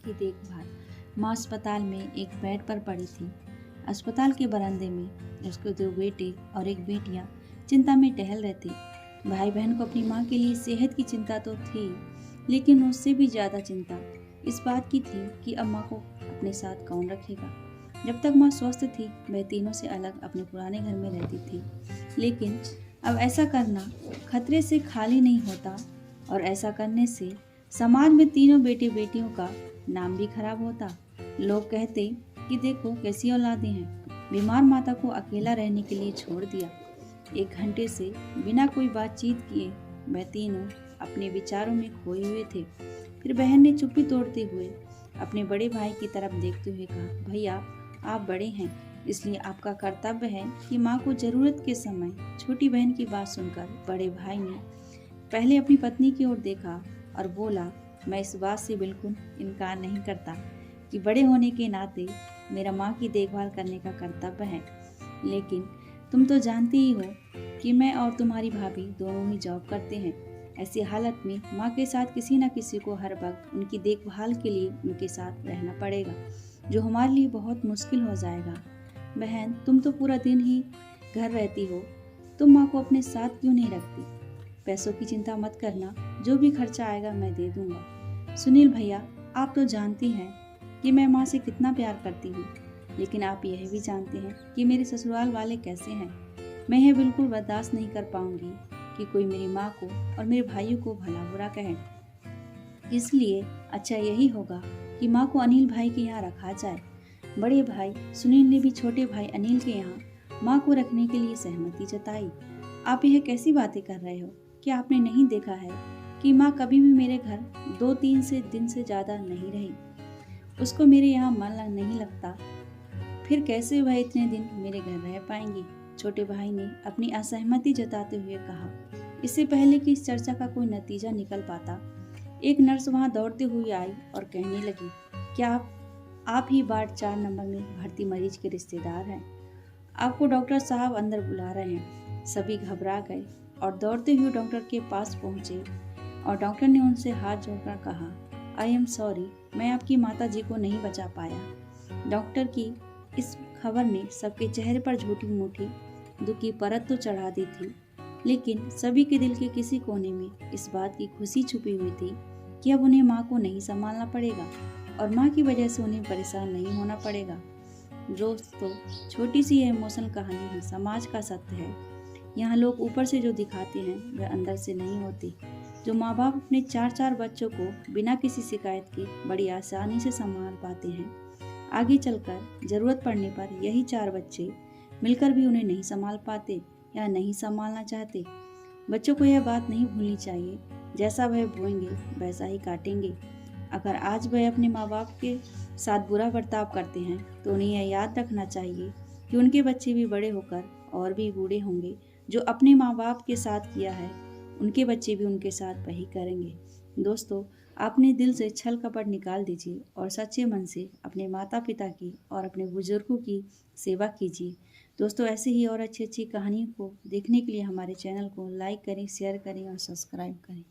की देखभाल। माँ अस्पताल में एक बेड पर पड़ी थी। अस्पताल के बरामदे में उसके 2 बेटे और 1 बेटियां चिंता में टहल रहे थे। भाई बहन को अपनी माँ के लिए सेहत की चिंता तो थी, लेकिन उससे भी ज़्यादा चिंता इस बात की थी कि अब माँ को अपने साथ कौन रखेगा। जब तक माँ स्वस्थ थी, वह तीनों से अलग अपने पुराने घर में रहती थी, लेकिन अब ऐसा करना खतरे से खाली नहीं होता और ऐसा करने से समाज में तीनों बेटे बेटियों का नाम भी खराब होता। लोग कहते कि देखो कैसी औलादें हैं, बीमार माता को अकेला रहने के लिए छोड़ दिया। 1 घंटे से बिना कोई बातचीत किए वह तीनों अपने विचारों में खोए हुए थे। फिर बहन ने चुप्पी तोड़ते हुए अपने बड़े भाई की तरफ देखते हुए कहा, भैया आप बड़े हैं, इसलिए आपका कर्तव्य है कि माँ को जरूरत के समय। छोटी बहन की बात सुनकर बड़े भाई ने पहले अपनी पत्नी की ओर देखा और बोला, मैं इस बात से बिल्कुल इनकार नहीं करता कि बड़े होने के नाते मेरा माँ की देखभाल करने का कर्तव्य है, लेकिन तुम तो जानती ही हो कि मैं और तुम्हारी भाभी दोनों ही जॉब करते हैं। ऐसी हालत में माँ के साथ किसी न किसी को हर वक्त उनकी देखभाल के लिए उनके साथ रहना पड़ेगा, जो हमारे लिए बहुत मुश्किल हो जाएगा। बहन, तुम तो पूरा दिन ही घर रहती हो, तुम माँ को अपने साथ क्यों नहीं रखती? पैसों की चिंता मत करना, जो भी खर्चा आएगा मैं दे दूंगा। सुनील भैया, आप तो जानती हैं कि मैं माँ से कितना प्यार करती हूँ, लेकिन आप यह भी जानते हैं कि मेरे ससुराल वाले कैसे हैं। मैं यह बिल्कुल बर्दाश्त नहीं कर पाऊंगी कि कोई मेरी माँ को और मेरे भाइयों को भला बुरा कहे। इसलिए अच्छा यही होगा कि माँ को अनिल भाई के यहाँ रखा जाए। बड़े भाई सुनील ने भी छोटे भाई अनिल के यहाँ माँ को रखने के लिए सहमति जताई। आप यह कैसी बातें कर रहे हो? क्या आपने नहीं देखा है कि माँ कभी भी मेरे घर 2-3 दिन से ज़्यादा नहीं रही? उसको मेरे यहाँ मन नहीं लगता, फिर कैसे वह इतने दिन मेरे घर रह पाएंगी? छोटे भाई ने अपनी असहमति जताते हुए कहा। इससे पहले कि इस चर्चा का कोई नतीजा निकल पाता, एक नर्स वहां दौड़ते हुए आई और कहने लगी, क्या आप ही वार्ड 4 नंबर में भर्ती मरीज के रिश्तेदार हैं? आपको डॉक्टर साहब अंदर बुला रहे हैं। सभी घबरा गए और दौड़ते हुए डॉक्टर के पास पहुंचे और डॉक्टर ने उनसे हाथ जोड़कर कहा, आई एम सॉरी, मैं आपकी माता जी को नहीं बचा पाया। डॉक्टर की इस खबर ने सबके चेहरे पर झूठी मूठी दुख की परत तो चढ़ा दी थी, लेकिन सभी के दिल के किसी कोने में इस बात की खुशी छुपी हुई थी कि अब उन्हें माँ को नहीं संभालना पड़ेगा और माँ की वजह से उन्हें परेशान नहीं होना पड़ेगा। दोस्तों, छोटी सी यह इमोशनल कहानी ही समाज का सत्य है। यहाँ लोग ऊपर से जो दिखाते हैं वह अंदर से नहीं होते। जो माँ बाप अपने 4-4 बच्चों को बिना किसी शिकायत के बड़ी आसानी से संभाल पाते हैं, आगे चलकर जरूरत पड़ने पर यही 4 बच्चे मिलकर भी उन्हें नहीं संभाल पाते या नहीं संभालना चाहते। बच्चों को यह बात नहीं भूलनी चाहिए, जैसा वह बोएंगे वैसा ही काटेंगे। अगर आज वह अपने माँ बाप के साथ बुरा बर्ताव करते हैं तो उन्हें यह याद रखना चाहिए कि उनके बच्चे भी बड़े होकर और भी बूढ़े होंगे। जो अपने माँ बाप के साथ किया है, उनके बच्चे भी उनके साथ वही करेंगे। दोस्तों, अपने दिल से छल कपट निकाल दीजिए और सच्चे मन से अपने माता पिता की और अपने बुजुर्गों की सेवा कीजिए। दोस्तों, ऐसे ही और अच्छी अच्छी कहानियों को देखने के लिए हमारे चैनल को लाइक करें, शेयर करें और सब्सक्राइब करें।